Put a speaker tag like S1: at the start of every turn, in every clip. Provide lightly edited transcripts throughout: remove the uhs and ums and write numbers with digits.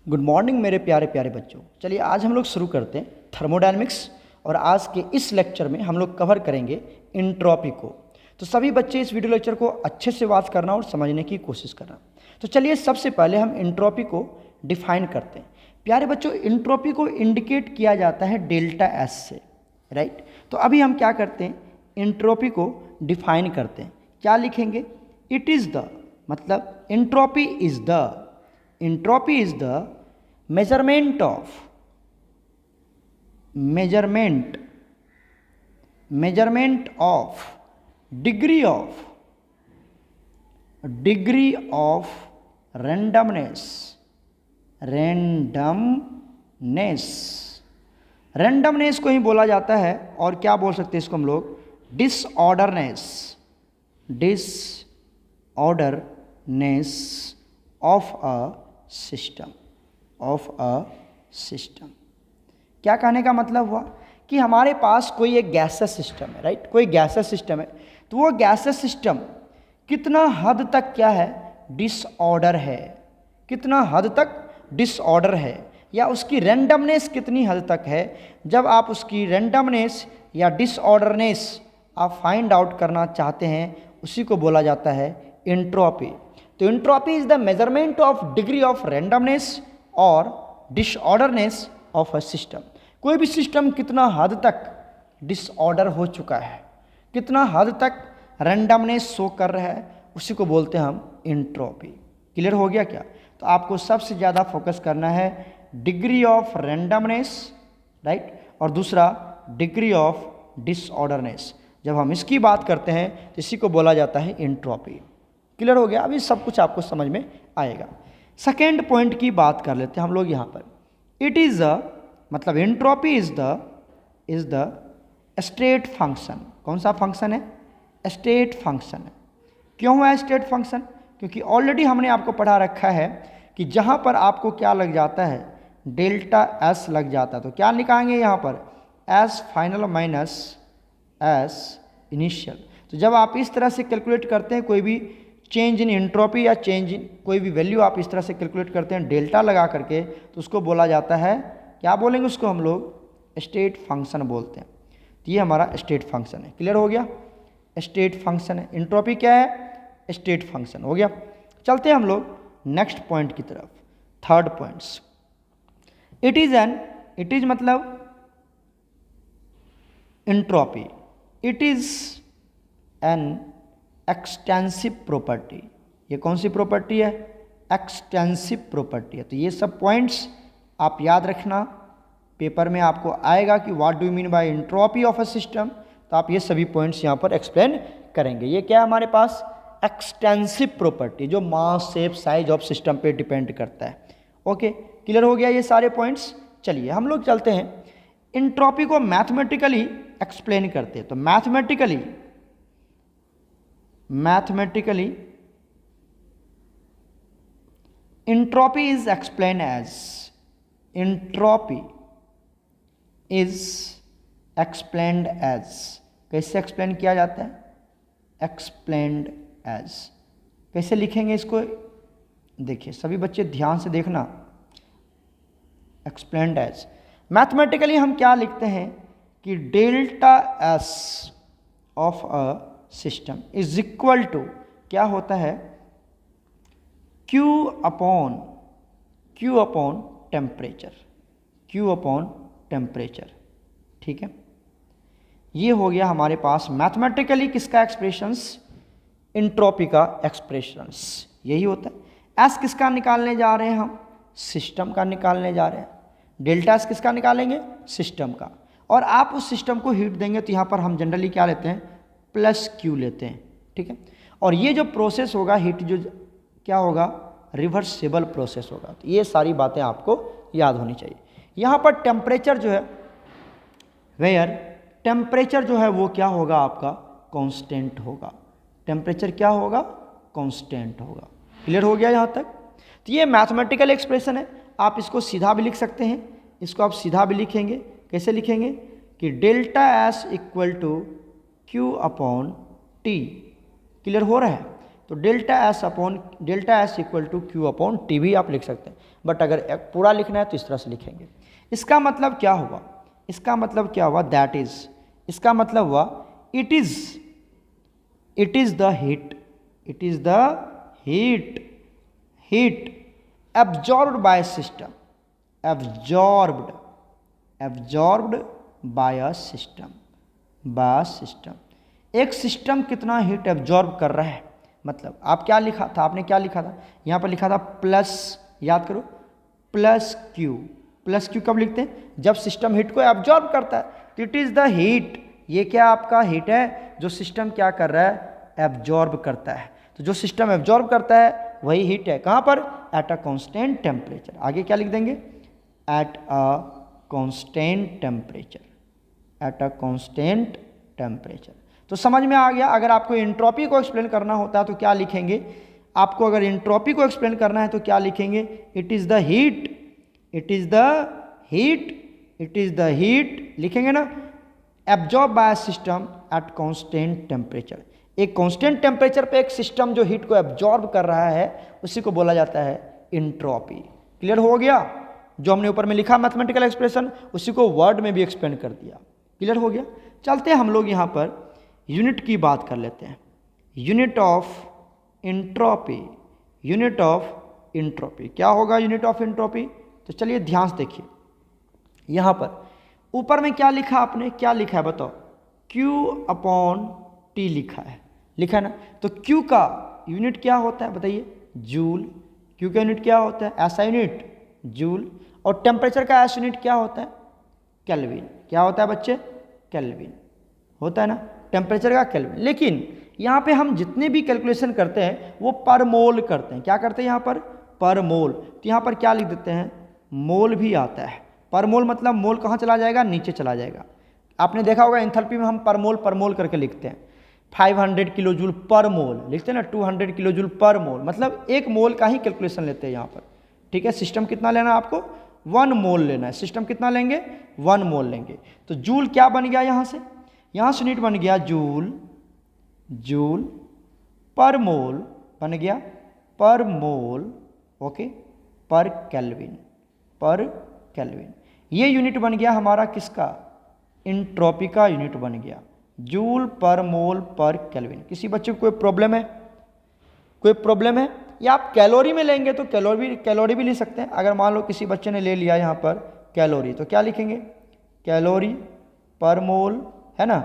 S1: Good morning मेरे प्यारे प्यारे बच्चों। चलिए आज हम लोग शुरू करते हैं थर्मोडायनेमिक्स और आज के इस लेक्चर में हम लोग कवर करेंगे एंट्रोपी को। तो सभी बच्चे इस वीडियो लेक्चर को अच्छे से वॉच करना और समझने की कोशिश करना। तो चलिए सबसे पहले हम एंट्रोपी को डिफाइन करते हैं। प्यारे बच्चों, एंट्रोपी को इंडिकेट किया जाता है डेल्टा एस से, राइट। तो अभी हम क्या करते हैं, एंट्रोपी को डिफाइन करते हैं। क्या लिखेंगे? इट इज़ द, मतलब entropy is the, entropy is the measurement of degree of randomness को ही बोला जाता है। और क्या बोल सकते हैं इसको हम लोग? Disorderness of a system. क्या कहने का मतलब हुआ कि हमारे पास कोई एक गैसेस सिस्टम है, राइट। कोई गैसेस सिस्टम है, तो वो गैसेस सिस्टम कितना हद तक क्या है? डिसऑर्डर है। कितना हद तक डिसऑर्डर है, या उसकी रैंडमनेस कितनी हद तक है। जब आप उसकी रैंडमनेस या डिसऑर्डरनेस आप फाइंड आउट करना चाहते हैं, उसी को बोला जाता है एंट्रोपी। तो entropy is the measurement of degree of randomness और डिसऑर्डरनेस ऑफ अ सिस्टम। कोई भी सिस्टम कितना हद तक डिसऑर्डर हो चुका है, कितना हद तक रैंडमनेस शो कर रहा है, उसी को बोलते हैं हम एंट्रोपी। क्लियर हो गया क्या? तो आपको सबसे ज़्यादा फोकस करना है डिग्री ऑफ रैंडमनेस, राइट, और दूसरा डिग्री ऑफ डिसऑर्डरनेस। जब हम इसकी बात करते हैं तो इसी को बोला जाता है एंट्रोपी। क्लियर हो गया? अभी सब कुछ आपको समझ में आएगा। सेकेंड पॉइंट की बात कर लेते हैं हम लोग यहाँ पर। इट इज़ अ, मतलब entropy is the state function. कौन सा फंक्शन है? स्टेट फंक्शन है। क्यों है स्टेट फंक्शन? क्योंकि ऑलरेडी हमने आपको पढ़ा रखा है कि जहाँ पर आपको क्या लग जाता है, डेल्टा एस लग जाता है, तो क्या निकालेंगे यहाँ पर? S final minus S initial. तो जब आप इस तरह से कैलकुलेट करते हैं कोई भी चेंज इन एंट्रोपी या चेंज इन कोई भी वैल्यू आप इस तरह से कैलकुलेट करते हैं डेल्टा लगा करके, तो उसको बोला जाता है, क्या बोलेंगे उसको हम लोग? स्टेट फंक्शन बोलते हैं। तो ये हमारा स्टेट फंक्शन है। क्लियर हो गया? स्टेट फंक्शन है। एंट्रोपी क्या है? स्टेट फंक्शन हो गया। चलते हैं हम लोग नेक्स्ट पॉइंट की तरफ। थर्ड पॉइंट्स, इट इज मतलब entropy, it is an extensive property. ये कौन सी प्रॉपर्टी है? एक्सटेंसिव प्रॉपर्टी है। तो ये सब पॉइंट्स आप याद रखना, पेपर में आपको आएगा कि what do you mean by entropy of a system. तो आप ये सभी पॉइंट्स यहाँ पर एक्सप्लेन करेंगे। ये क्या है हमारे पास? एक्सटेंसिव प्रॉपर्टी, जो मास, शेप, साइज ऑफ सिस्टम पे डिपेंड करता है। ओके, क्लियर हो गया ये सारे पॉइंट्स। चलिए हम लोग चलते हैं, एंट्रोपी को मैथमेटिकली एक्सप्लेन करते हैं। तो mathematically entropy is explain as, कैसे एक्सप्लेन किया जाता है? Explained as. कैसे लिखेंगे इसको? देखिए सभी बच्चे ध्यान से देखना। एक्सप्लेन्ड एज मैथमेटिकली हम क्या लिखते हैं कि delta S of a system is equal to, क्या होता है? Q upon temperature. ठीक है, ये हो गया हमारे पास मैथमेटिकली किसका एक्सप्रेशंस? एंट्रोपी का एक्सप्रेशंस यही होता है। एस किसका निकालने जा रहे हैं हम? सिस्टम का निकालने जा रहे हैं। डेल्टा एस किसका निकालेंगे? सिस्टम का। और आप उस सिस्टम को हीट देंगे तो यहाँ पर हम जनरली क्या लेते हैं? प्लस Q लेते हैं। ठीक है, और ये जो प्रोसेस होगा हीट, जो क्या होगा? रिवर्सिबल प्रोसेस होगा। तो ये सारी बातें आपको याद होनी चाहिए। यहाँ पर टेम्परेचर जो है, टेम्परेचर जो है वो क्या होगा आपका? कांस्टेंट होगा। टेम्परेचर क्या होगा? कांस्टेंट होगा। क्लियर हो गया यहाँ तक? तो ये मैथमेटिकल एक्सप्रेशन है। आप इसको सीधा भी लिख सकते हैं, इसको आप सीधा भी लिखेंगे। कैसे लिखेंगे कि delta S equal to Q upon T। Clear हो रहा है? तो delta S equal to Q upon T भी आप लिख सकते हैं, बट अगर पूरा लिखना है तो इस तरह से लिखेंगे। इसका मतलब क्या हुआ, इसका मतलब क्या हुआ, दैट इज, इसका मतलब हुआ it is the heat, it is the heat absorbed by system, absorbed bye a system, एक सिस्टम कितना हीट एब्जॉर्ब कर रहा है। मतलब आप क्या लिखा था, आपने क्या लिखा था, यहाँ पर लिखा था प्लस, याद करो, प्लस क्यू कब लिखते हैं, जब सिस्टम हीट को एब्जॉर्ब करता है। तो इट इज़ द हीट, ये क्या आपका हीट है जो सिस्टम क्या कर रहा है, एब्जॉर्ब करता है। तो जो सिस्टम एब्जॉर्ब करता है वही हीट है, कहाँ पर, एट अ कांस्टेंट टेम्परेचर। आगे क्या लिख देंगे, at a constant temperature, at a constant temperature. तो समझ में आ गया। अगर आपको एंट्रोपी को एक्सप्लेन करना होता है तो क्या लिखेंगे, आपको अगर एंट्रोपी को एक्सप्लेन करना है तो क्या लिखेंगे, it is the heat, it is the heat लिखेंगे ना, absorb by system at constant temperature. एक कांस्टेंट टेम्परेचर पे एक सिस्टम जो हीट को एब्जॉर्ब कर रहा है उसी को बोला जाता है एंट्रोपी। क्लियर हो गया, जो हमने ऊपर में लिखा मैथमेटिकल एक्सप्रेशन उसी को वर्ड में भी एक्सप्लेन कर दिया। क्लियर हो गया। चलते हैं हम लोग यहाँ पर यूनिट की बात कर लेते हैं, unit of entropy, unit of entropy क्या होगा, यूनिट ऑफ एंट्रोपी। तो चलिए ध्यान से देखिए, यहाँ पर ऊपर में क्या लिखा आपने, क्या लिखा है बताओ, Q अपॉन टी लिखा है ना। तो Q का यूनिट क्या होता है बताइए, जूल। Q का यूनिट क्या होता है, ऐसा यूनिट जूल। और टेम्परेचर का ऐसा यूनिट क्या होता है, केल्विन। क्या होता है बच्चे, केल्विन होता है ना, टेम्परेचर का केल्विन। लेकिन यहाँ पे हम जितने भी कैलकुलेशन करते हैं वो पर मोल करते हैं। क्या करते हैं यहाँ पर मोल। तो यहाँ पर क्या लिख देते हैं, मोल भी आता है। पर मोल मतलब मोल कहाँ चला जाएगा, नीचे चला जाएगा। आपने देखा होगा एंथैल्पी में हम पर मोल करके लिखते हैं। 500 किलो जूल पर मोल लिखते हैं ना, 200 किलो जूल पर मोल, मतलब एक मोल का ही कैलकुलेशन लेते हैं यहाँ पर। ठीक है, सिस्टम कितना लेना है आपको, 1 मोल लेना है। सिस्टम कितना लेंगे, 1 मोल लेंगे। तो जूल क्या बन गया, यहाँ से यूनिट बन गया जूल पर मोल बन गया, पर मोल, ओके, पर केल्विन, ये यूनिट बन गया हमारा किसका, एंट्रोपी का यूनिट बन गया, जूल पर मोल पर केल्विन। किसी बच्चे को कोई प्रॉब्लम है, या आप कैलोरी में लेंगे तो कैलोरी भी ले सकते हैं। अगर मान लो किसी बच्चे ने ले लिया यहाँ पर कैलोरी, तो क्या लिखेंगे, कैलोरी पर मोल, है ना।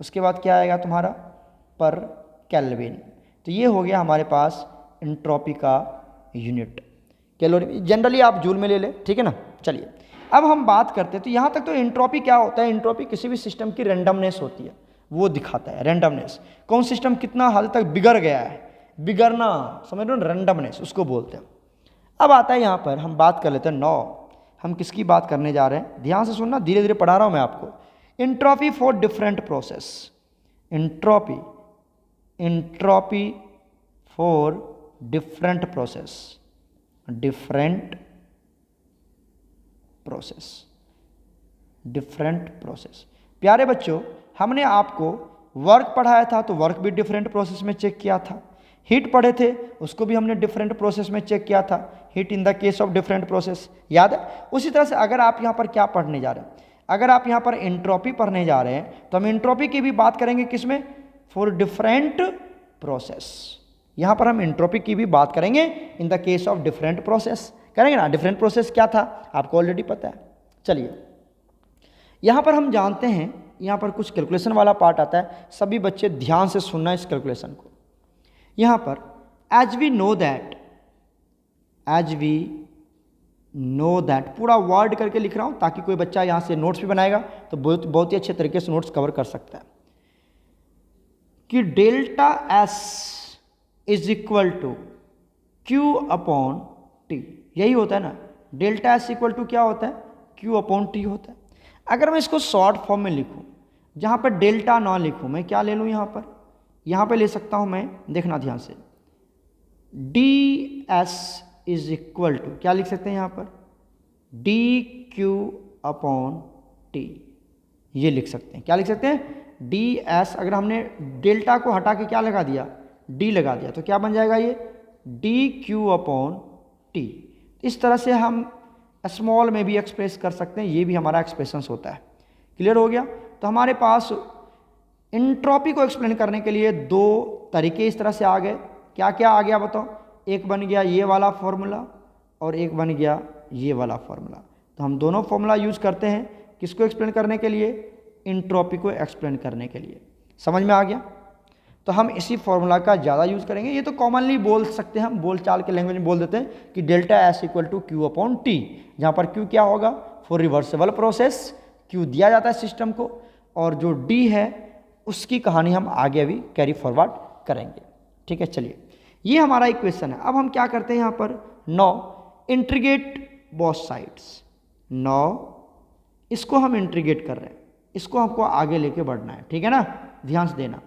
S1: उसके बाद क्या आएगा तुम्हारा, पर केल्विन। तो ये हो गया हमारे पास एंट्रोपी का यूनिट। कैलोरी जनरली आप जूल में ले लें, ठीक है ना। चलिए अब हम बात करते हैं, तो यहाँ तक तो एंट्रोपी क्या होता है, एंट्रोपी किसी भी सिस्टम की रैंडमनेस होती है, वो दिखाता है रैंडमनेस। कौन सिस्टम कितना हद तक बिगड़ गया है, बिगड़ना समझ लो, रैंडमनेस उसको बोलते हैं। अब आता है यहाँ पर हम बात कर लेते हैं 9, हम किसकी बात करने जा रहे हैं, ध्यान से सुनना, धीरे धीरे पढ़ा रहा हूँ मैं आपको। Entropy for different process, entropy for different process. प्यारे बच्चों, हमने आपको वर्क पढ़ाया था तो वर्क भी डिफरेंट प्रोसेस में चेक किया था। हीट पढ़े थे उसको भी हमने डिफरेंट प्रोसेस में चेक किया था, heat in the case of different process, याद है। उसी तरह से अगर आप यहाँ पर क्या पढ़ने जा रहे हैं, अगर आप यहाँ पर एंट्रोपी पढ़ने जा रहे हैं तो हम एंट्रोपी की भी बात करेंगे, किसमें, फॉर डिफरेंट प्रोसेस। यहाँ पर हम एंट्रोपी की भी बात करेंगे in the case of different process, करेंगे ना। डिफरेंट प्रोसेस क्या था आपको ऑलरेडी पता है। चलिए यहाँ पर हम जानते हैं, यहाँ पर कुछ कैलकुलेशन वाला पार्ट आता है, सभी बच्चे ध्यान से सुनना इस कैलकुलेशन को। यहाँ पर एज वी नो दैट पूरा वर्ड करके लिख रहा हूँ ताकि कोई बच्चा यहाँ से नोट्स भी बनाएगा तो बहुत ही अच्छे तरीके से नोट्स कवर कर सकता है, कि delta S is equal to Q upon T. यही होता है ना, डेल्टा एस इक्वल टू क्या होता है, क्यू अपॉन टी होता है। अगर मैं इसको शॉर्ट फॉर्म में लिखूं, जहाँ पर डेल्टा ना लिखूं, मैं क्या ले लूँ यहाँ पे ले सकता हूँ मैं, देखना ध्यान से, d S is equal to क्या लिख सकते हैं यहाँ पर, डी क्यू अपॉन टी। ये लिख सकते हैं, क्या लिख सकते हैं, डी एस। अगर हमने डेल्टा को हटा के क्या लगा दिया, डी लगा दिया, तो क्या बन जाएगा ये डी क्यू अपॉन टी। इस तरह से हम स्मॉल में भी एक्सप्रेस कर सकते हैं, ये भी हमारा एक्सप्रेशंस होता है। क्लियर हो गया। तो हमारे पास इंट्रॉपी को एक्सप्लेन करने के लिए दो तरीके इस तरह से आ गए। क्या क्या आ गया बताओ, एक बन गया ये वाला फॉर्मूला और एक बन गया ये वाला फॉर्मूला। तो हम दोनों फॉर्मूला यूज करते हैं किसको एक्सप्लेन करने के लिए, इंट्रॉपी को एक्सप्लेन करने के लिए। समझ में आ गया। तो हम इसी फॉर्मूला का ज़्यादा यूज़ करेंगे। ये तो कॉमनली बोल सकते हैं, हम बोल चाल के लैंग्वेज में बोल देते हैं कि delta S equal to Q upon T, जहाँ पर क्यू क्या होगा फॉर रिवर्सिबल प्रोसेस, क्यू दिया जाता है सिस्टम को, और जो डी है उसकी कहानी हम आगे अभी कैरी फॉरवर्ड करेंगे। ठीक है, चलिए ये हमारा इक्वेशन है। अब हम क्या करते हैं यहाँ पर, now integrate both sides. Now इसको हम इंटीग्रेट कर रहे हैं, इसको हमको आगे लेके बढ़ना है, ठीक है ना, ध्यान से देना।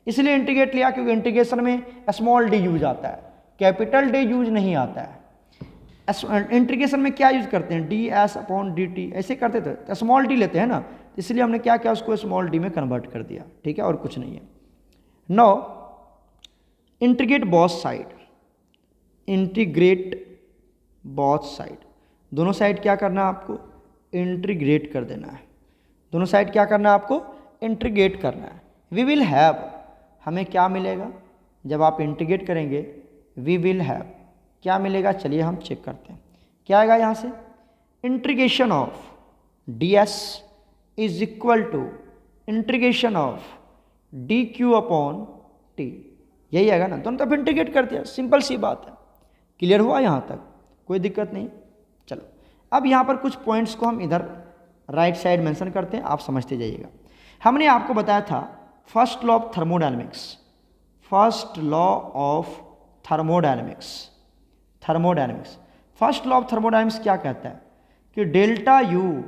S1: इसलिए इंटीग्रेट लिया क्योंकि इंटीग्रेशन में स्मॉल डी यूज आता है, कैपिटल डी यूज नहीं आता है। इंटीग्रेशन में क्या यूज करते हैं, D S upon D T ऐसे करते थे, तो स्मॉल डी लेते हैं ना, इसलिए हमने क्या किया उसको स्मॉल डी में कन्वर्ट कर दिया। ठीक है, और कुछ नहीं है। Now integrate both side, integrate both side, दोनों साइड क्या करना है आपको, इंटीग्रेट कर देना है। दोनों साइड क्या करना है आपको, इंटीग्रेट करना है। वी विल हैव, हमें क्या मिलेगा जब आप इंटीग्रेट करेंगे, वी विल हैव क्या मिलेगा, चलिए हम चेक करते हैं क्या आएगा यहाँ से। Integration of D S is equal to integration of d Q upon T, यही आएगा ना। दोनों तरफ इंटीग्रेट कर दिया, सिंपल सी बात है। क्लियर हुआ यहाँ तक, कोई दिक्कत नहीं। चलो अब यहाँ पर कुछ पॉइंट्स को हम इधर राइट साइड मेंशन करते हैं, आप समझते जाइएगा। हमने आपको बताया था first law of thermodynamics, first law of thermodynamics, thermodynamics first law of thermodynamics क्या कहता है कि delta U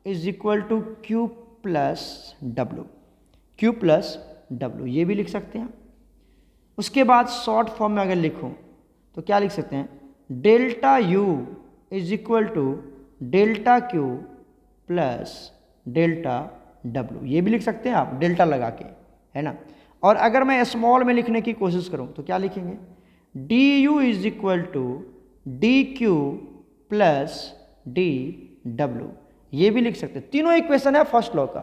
S1: is equal to Q plus W, Q plus W, ये भी लिख सकते हैं। उसके बाद शॉर्ट फॉर्म में अगर लिखूं तो क्या लिख सकते हैं, delta U is equal to delta Q plus delta W, ये भी लिख सकते हैं आप डेल्टा लगा के, है ना। और अगर मैं स्मॉल में लिखने की कोशिश करूं तो क्या लिखेंगे, D U is equal to D Q plus D W, ये भी लिख सकते हैं। तीनों इक्वेशन है फर्स्ट लॉ का,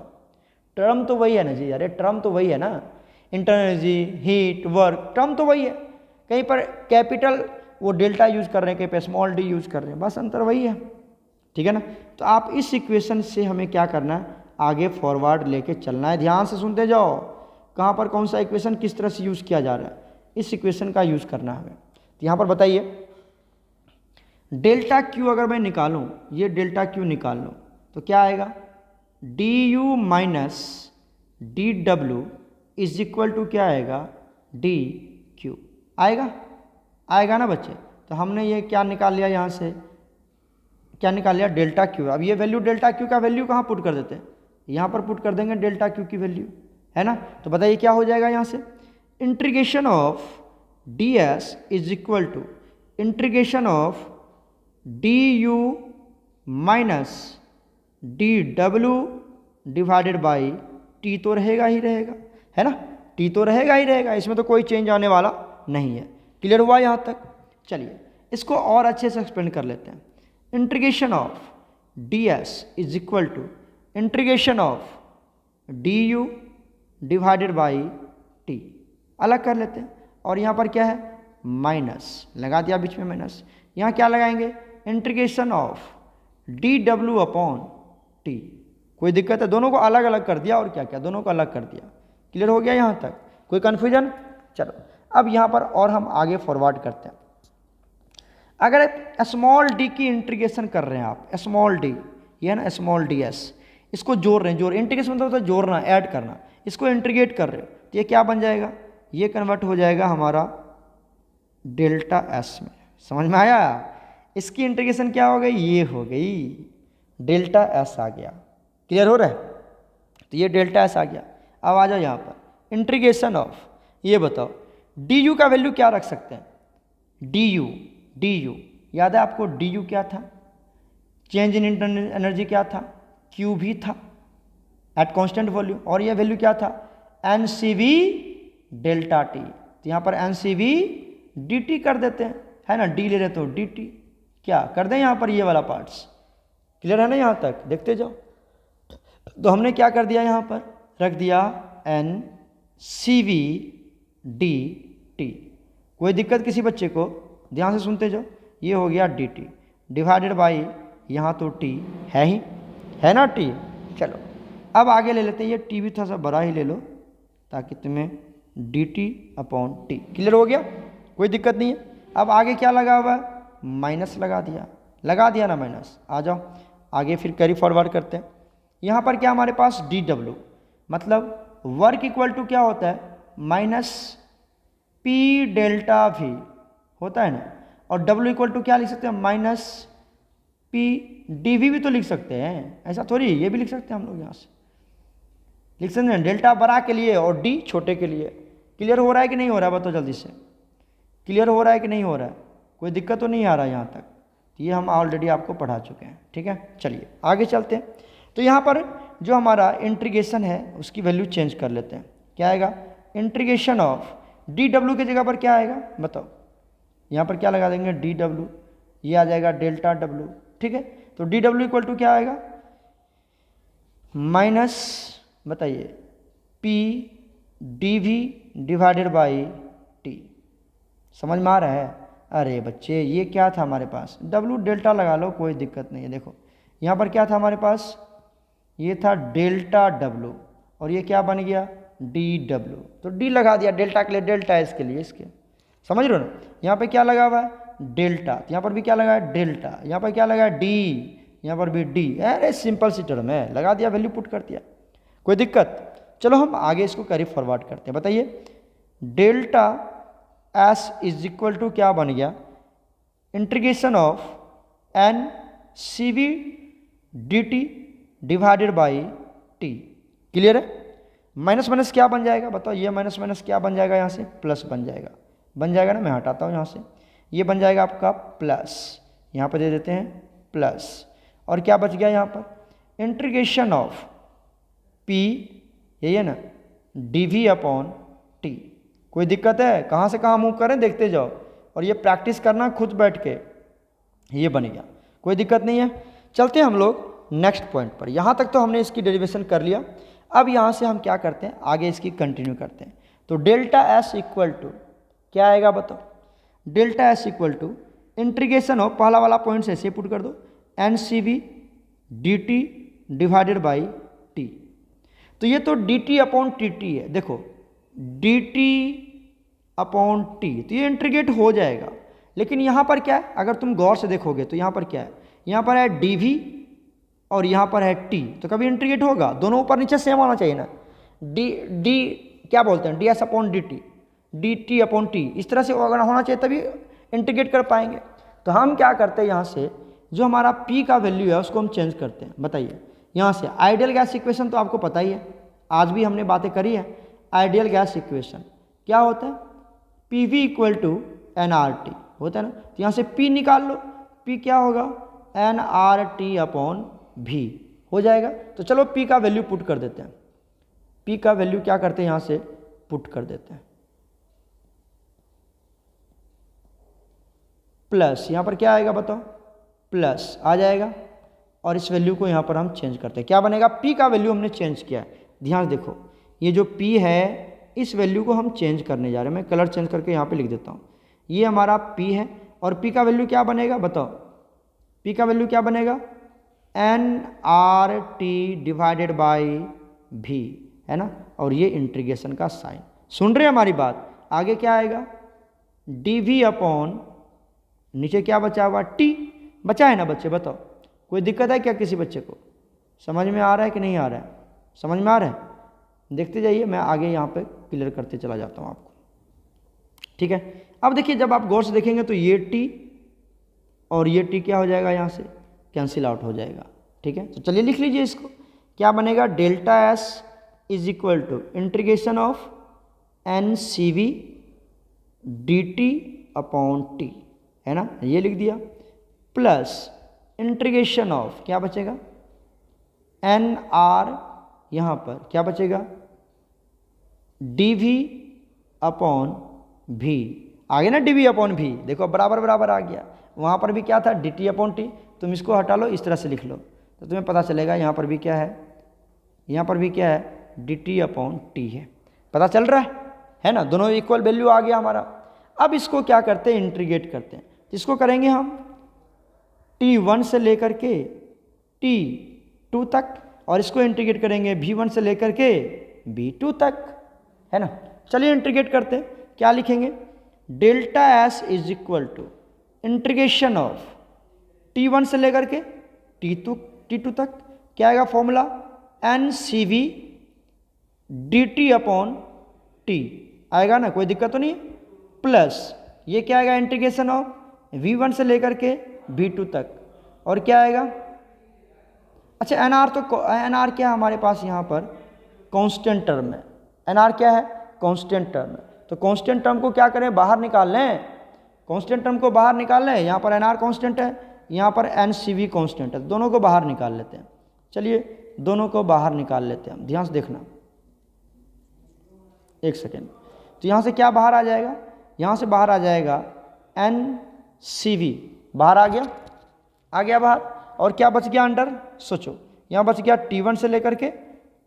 S1: टर्म तो वही है ना जी, अरे टर्म तो वही है ना, internal energy, heat, work, term तो वही है। कहीं पर कैपिटल वो डेल्टा यूज कर रहे हैं, कहीं पर स्मॉल डी यूज कर रहे हैं, बस अंतर वही है। ठीक है ना। तो आप इस इक्वेशन से हमें क्या करना है, आगे फॉरवर्ड लेके चलना है। ध्यान से सुनते जाओ, कहाँ पर कौन सा इक्वेशन किस तरह से यूज़ किया जा रहा है, इस इक्वेशन का यूज़ करना है हमें। तो यहाँ पर बताइए डेल्टा क्यू अगर मैं निकालूँ, ये डेल्टा क्यू निकाल लूँ तो क्या आएगा, D U minus D W is equal to क्या आएगा, डी क्यू आएगा, आएगा ना बच्चे। तो हमने ये क्या निकाल लिया यहाँ से, क्या निकाल लिया, डेल्टा क्यू। अब ये वैल्यू डेल्टा क्यू का वैल्यू कहाँ पुट कर देते हैं, यहाँ पर पुट कर देंगे डेल्टा क्यू की वैल्यू, है ना। तो बताइए क्या हो जाएगा यहाँ से, integration of D S is equal to integration of D U minus D W divided by T, तो रहेगा ही रहेगा, है ना, टी तो रहेगा ही रहेगा, इसमें तो कोई चेंज आने वाला नहीं है। क्लियर हुआ यहाँ तक। चलिए इसको और अच्छे से एक्सप्लेन कर लेते हैं। Integration of D S is equal to integration of D U divided by T, अलग कर लेते हैं। और यहाँ पर क्या है, माइनस लगा दिया बीच में माइनस, यहाँ क्या लगाएंगे, integration of D W upon T. कोई दिक्कत है, दोनों को अलग अलग कर दिया और क्या क्या, दोनों को अलग कर दिया। क्लियर हो गया यहाँ तक, कोई कन्फ्यूजन। चलो अब यहाँ पर और हम आगे फॉरवर्ड करते हैं। अगर स्मॉल डी की इंटीग्रेशन कर रहे हैं आप, स्मॉल डी, ये है ना स्मॉल डी एस, इसको जोड़ रहे हैं, जोड़, इंटीग्रेशन मतलब होता है जोड़ना, ऐड करना, इसको इंटीग्रेट कर रहे हो तो ये क्या बन जाएगा, ये कन्वर्ट हो जाएगा हमारा डेल्टा एस में। समझ में आया, इसकी इंटीग्रेशन क्या हो गई, ये हो गई डेल्टा एस आ गया। क्लियर हो रहा है, तो ये डेल्टा एस आ गया। अब आ जाओ यहाँ पर इंटीग्रेशन ऑफ, ये बताओ डी यू का वैल्यू क्या रख सकते हैं, डी यू, डी यू याद है आपको, डी यू क्या था, चेंज इन इंटरनल एनर्जी क्या था, क्यू भी था एट कांस्टेंट वॉल्यूम, और ये वैल्यू क्या था, N C V delta T, तो यहाँ पर N C V D T कर देते हैं, है ना, डी ले रहे तो डी टी, क्या कर दें यहाँ पर ये वाला पार्ट्स। क्लियर है ना, यहाँ तक देखते जाओ। तो हमने क्या कर दिया, यहाँ पर रख दिया N C V D T. कोई दिक्कत किसी बच्चे को, ध्यान से सुनते जाओ। ये हो गया डी टी डिवाइडेड बाई यहाँ तो टी है ही, है ना टी। चलो अब आगे ले लेते हैं, ये टी भी थोड़ा सा बड़ा ही ले लो ताकि तुम्हें D T upon T clear हो गया, कोई दिक्कत नहीं है। अब आगे क्या लगा हुआ है, माइनस लगा दिया ना माइनस। आ जाओ आगे फिर कैरी फॉरवर्ड करते हैं। यहाँ पर क्या हमारे पास डी डब्ल्यू, मतलब वर्क इक्वल टू क्या होता है, माइनस पी डेल्टा वी होता है ना, और डब्ल्यू इक्वल टू क्या लिख सकते हैं, माइनस पी डी वी भी तो लिख सकते हैं, ऐसा थोड़ी, ये भी लिख सकते हैं हम लोग, यहाँ से लिख सकते हैं डेल्टा बड़ा के लिए और डी छोटे के लिए। क्लियर हो रहा है कि नहीं हो रहा है, बताओ जल्दी से, क्लियर हो रहा है कि नहीं हो रहा है, कोई दिक्कत तो नहीं आ रहा है यहाँ तक। तो ये हम ऑलरेडी आपको पढ़ा चुके हैं, ठीक है। चलिए आगे चलते हैं। तो यहाँ पर जो हमारा इंटीग्रेशन है उसकी वैल्यू चेंज कर लेते हैं। क्या आएगा, इंटीग्रेशन ऑफ डी डब्ल्यू की जगह पर क्या आएगा बताओ, यहाँ पर क्या लगा देंगे डी डब्ल्यू, ये आ जाएगा डेल्टा डब्ल्यू, ठीक है। तो डी डब्ल्यू इक्वल टू क्या आएगा, माइनस बताइए P D V divided by T. समझ में आ रहा है, अरे बच्चे ये क्या था हमारे पास, डब्ल्यू डेल्टा लगा लो कोई दिक्कत नहीं है। देखो यहाँ पर क्या था हमारे पास, ये था डेल्टा डब्ल्यू और ये क्या बन गया डी डब्ल्यू, तो डी लगा दिया डेल्टा के लिए, डेल्टा है इसके लिए, इसके समझ रहे हो ना। यहाँ पे क्या लगा हुआ है डेल्टा, तो यहाँ पर भी क्या लगा है डेल्टा, यहाँ पर क्या लगा है डी, यहाँ पर भी डी, अरे सिंपल सी टर्म है, लगा दिया वैल्यू पुट कर दिया, कोई दिक्कत। चलो हम आगे इसको कैरी फॉरवर्ड करते हैं। बताइए delta S is equal to क्या बन गया, integration of N C V D T divided by T. Clear है, माइनस माइनस क्या बन जाएगा बताओ, ये माइनस माइनस क्या बन जाएगा, यहाँ से प्लस बन जाएगा, बन जाएगा ना, मैं हटाता हूँ यहाँ से, ये बन जाएगा आपका प्लस, यहाँ पर दे देते हैं प्लस, और क्या बच गया यहाँ पर इंटीग्रेशन ऑफ पी, यही है ना, डी वी अपॉन टी। कोई दिक्कत है, कहाँ से कहाँ मूव करें देखते जाओ, और ये प्रैक्टिस करना खुद बैठ के, ये बन गया, कोई दिक्कत नहीं है। चलते हैं हम लोग नेक्स्ट पॉइंट पर। यहाँ तक तो हमने इसकी डेरिवेशन कर लिया, अब यहाँ से हम क्या करते हैं आगे इसकी कंटिन्यू करते हैं। तो डेल्टा एस इक्वल टू क्या आएगा बताओ, delta S equal to integration हो, पहला वाला पॉइंट से ऐसे पुट कर दो, N C V D T divided by T. तो ये तो D T upon T T है, देखो डी टी अपॉन टी, तो ये इंटीग्रेट हो जाएगा। लेकिन यहाँ पर क्या है, अगर तुम गौर से देखोगे तो यहाँ पर क्या है, यहाँ पर है डी वी और यहाँ पर है टी, तो कभी इंटीग्रेट होगा, दोनों ऊपर नीचे सेम आना चाहिए ना। डी डी क्या बोलते हैं, D S upon D T, D T upon T, इस तरह से अगर होना चाहिए तभी इंटीग्रेट कर पाएंगे। तो हम क्या करते हैं, यहाँ से जो हमारा पी का वैल्यू है उसको हम चेंज करते हैं। बताइए यहाँ से आइडियल गैस इक्वेशन तो आपको पता ही है, आज भी हमने बातें करी है। आइडियल गैस इक्वेशन क्या होता है, P V equal to N R T होता है ना। तो यहाँ से पी निकाल लो, पी क्या होगा एन आर टी अपॉन भी हो जाएगा। तो चलो पी का वैल्यू पुट कर देते हैं, पी का वैल्यू क्या करते हैं यहाँ से पुट कर देते हैं, प्लस यहाँ पर क्या आएगा बताओ, प्लस आ जाएगा, और इस वैल्यू को यहाँ पर हम चेंज करते हैं, क्या बनेगा, पी का वैल्यू हमने चेंज किया है। ध्यान देखो ये जो पी है इस वैल्यू को हम चेंज करने जा रहे हैं, मैं कलर चेंज करके यहाँ पे लिख देता हूँ, ये हमारा पी है, और पी का वैल्यू क्या बनेगा बताओ, पी का वैल्यू क्या बनेगा N R T divided by V, है ना, और ये इंटीग्रेशन का साइन। सुन रहे हैं हमारी बात, आगे क्या आएगा डी वी अपॉन, नीचे क्या बचा हुआ टी बचा है ना बच्चे, बताओ कोई दिक्कत है क्या किसी बच्चे को, समझ में आ रहा है कि नहीं आ रहा है, समझ में आ रहा है, देखते जाइए, मैं आगे यहाँ पे क्लियर करते चला जाता हूँ आपको, ठीक है। अब देखिए जब आप गौर से देखेंगे तो ये टी और ये टी क्या हो जाएगा, यहाँ से कैंसिल आउट हो जाएगा, ठीक है। तो चलिए लिख लीजिए इसको, क्या बनेगा delta S is equal to integration of N C V D T upon T, है ना, ये लिख दिया, प्लस इंटीग्रेशन ऑफ क्या बचेगा एन आर, यहाँ पर क्या बचेगा डी वी अपॉन भी आ गया ना, डी अपॉन भी, देखो बराबर बराबर आ गया। वहाँ पर भी क्या था, डी टी अपॉन टी, तुम इसको हटा लो, इस तरह से लिख लो तो तुम्हें पता चलेगा यहाँ पर भी क्या है, यहाँ पर भी क्या है, डी टी अपॉन टी है। पता चल रहा है ना, दोनों इक्वल वैल्यू आ गया हमारा। अब इसको क्या करते हैं, इंटीग्रेट करते हैं। इसको करेंगे हम T1 से लेकर के T2 तक, और इसको इंटीग्रेट करेंगे V1 से लेकर के V2 तक, है ना। चलिए इंटीग्रेट करते हैं, क्या लिखेंगे, delta S is equal to integration of T1 से लेकर के T2 तक, क्या आएगा formula, N C V D T upon T आएगा ना, कोई दिक्कत तो नहीं, प्लस ये क्या आएगा, इंटीग्रेशन ऑफ V1 से लेकर के V2 तक, और क्या आएगा, अच्छा एन आर, तो एन आर क्या है हमारे पास यहाँ पर, कांस्टेंट टर्म है, एन आर क्या है, कांस्टेंट टर्म है। तो कांस्टेंट टर्म को क्या करें, बाहर निकाल लें, कांस्टेंट टर्म को बाहर निकाल लें। यहाँ पर एन आर कांस्टेंट है, यहाँ पर एन सी वी कांस्टेंट है, दोनों को बाहर निकाल लेते हैं। चलिए दोनों को बाहर निकाल लेते हैं, ध्यान से देखना, एक सेकेंड। तो यहाँ से क्या बाहर आ जाएगा, यहाँ से बाहर आ जाएगा एन सी वी, बाहर आ गया बाहर, और क्या बच गया अंडर, सोचो यहाँ बच गया T1 से लेकर के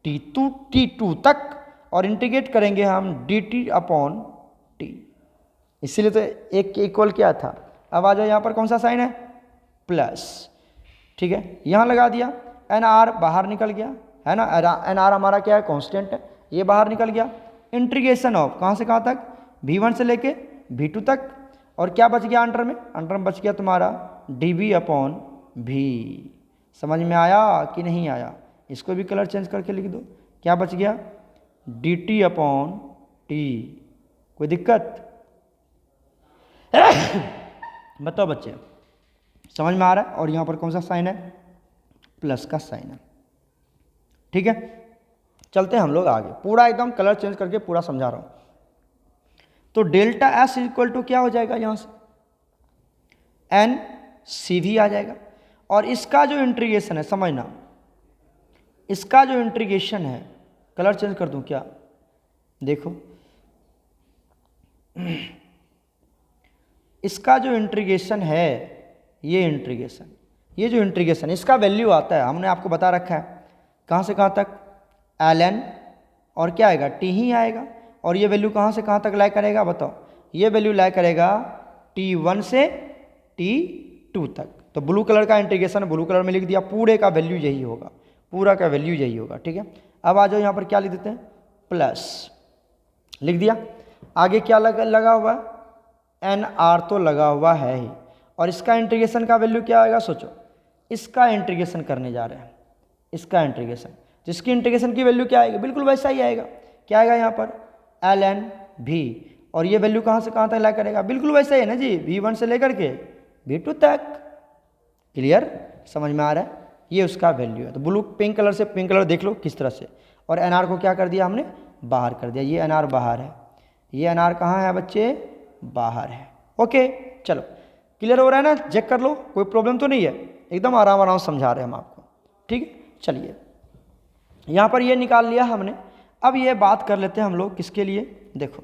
S1: T2 तक, और इंटीग्रेट करेंगे हम dt अपॉन टी, इसीलिए तो एक के इक्वल क्या था। अब आ जाओ यहाँ पर कौन सा साइन है, प्लस, ठीक है, यहाँ लगा दिया, एन आर बाहर निकल गया, है ना, एन आर हमारा क्या है, कांस्टेंट है, ये बाहर निकल गया। इंटीग्रेशन ऑफ कहाँ से कहाँ तक, V1 से लेके V2 तक, और क्या बच गया अंडर में बच गया तुम्हारा dv अपॉन भी। समझ में आया कि नहीं आया, इसको भी कलर चेंज करके लिख दो, क्या बच गया, dt अपॉन टी, कोई दिक्कत बताओ बच्चे, समझ में आ रहा है। और यहाँ पर कौन सा साइन है, प्लस का साइन है, ठीक है। चलते हैं हम लोग आगे, पूरा एकदम कलर चेंज करके पूरा समझा रहा हूँ। तो डेल्टा एस इक्वल टू क्या हो जाएगा, यहाँ से एन सी वी आ जाएगा, और इसका जो इंटीग्रेशन है, समझना, इसका जो इंटीग्रेशन है, कलर चेंज कर दूं क्या, देखो इसका जो इंटीग्रेशन है, ये जो इंटीग्रेशन इसका वैल्यू आता है, हमने आपको बता रखा है कहाँ से कहाँ तक, ln, और क्या आएगा, t ही आएगा, और ये वैल्यू कहाँ से कहाँ तक लाई करेगा, बताओ, ये वैल्यू लाई करेगा T1 से T2 तक। तो ब्लू कलर का इंटीग्रेशन ब्लू कलर में लिख दिया, पूरे का वैल्यू यही होगा, पूरा का वैल्यू यही होगा, ठीक है। अब आ जाओ यहाँ पर क्या लिख देते हैं, प्लस लिख दिया, आगे क्या लगा हुआ है, एन आर तो लगा हुआ है ही, और इसका इंटीग्रेशन का वैल्यू क्या आएगा, सोचो, इसका इंटीग्रेशन करने जा रहे हैं, इसका इंटीग्रेशन, जिसकी इंटीग्रेशन की वैल्यू क्या आएगी, बिल्कुल वैसा ही आएगा, क्या आएगा यहाँ पर ln भी, और ये वैल्यू कहाँ से कहाँ तक ला करेगा, बिल्कुल वैसा ही है ना जी, V1 से लेकर के V2 तक, क्लियर, समझ में आ रहा है, ये उसका वैल्यू है। तो ब्लू पिंक कलर से पिंक कलर देख लो किस तरह से, और एन आर को क्या कर दिया हमने, बाहर कर दिया, ये एन आर बाहर है, ये एन आर कहाँ है बच्चे, बाहर है। ओके चलो, क्लियर हो रहा है ना, चेक कर लो, कोई प्रॉब्लम तो नहीं है, एकदम आराम आराम समझा रहे हैं हम आपको, ठीक है। चलिए यहाँ पर ये निकाल लिया हमने, अब ये बात कर लेते हैं हम लोग किसके लिए, देखो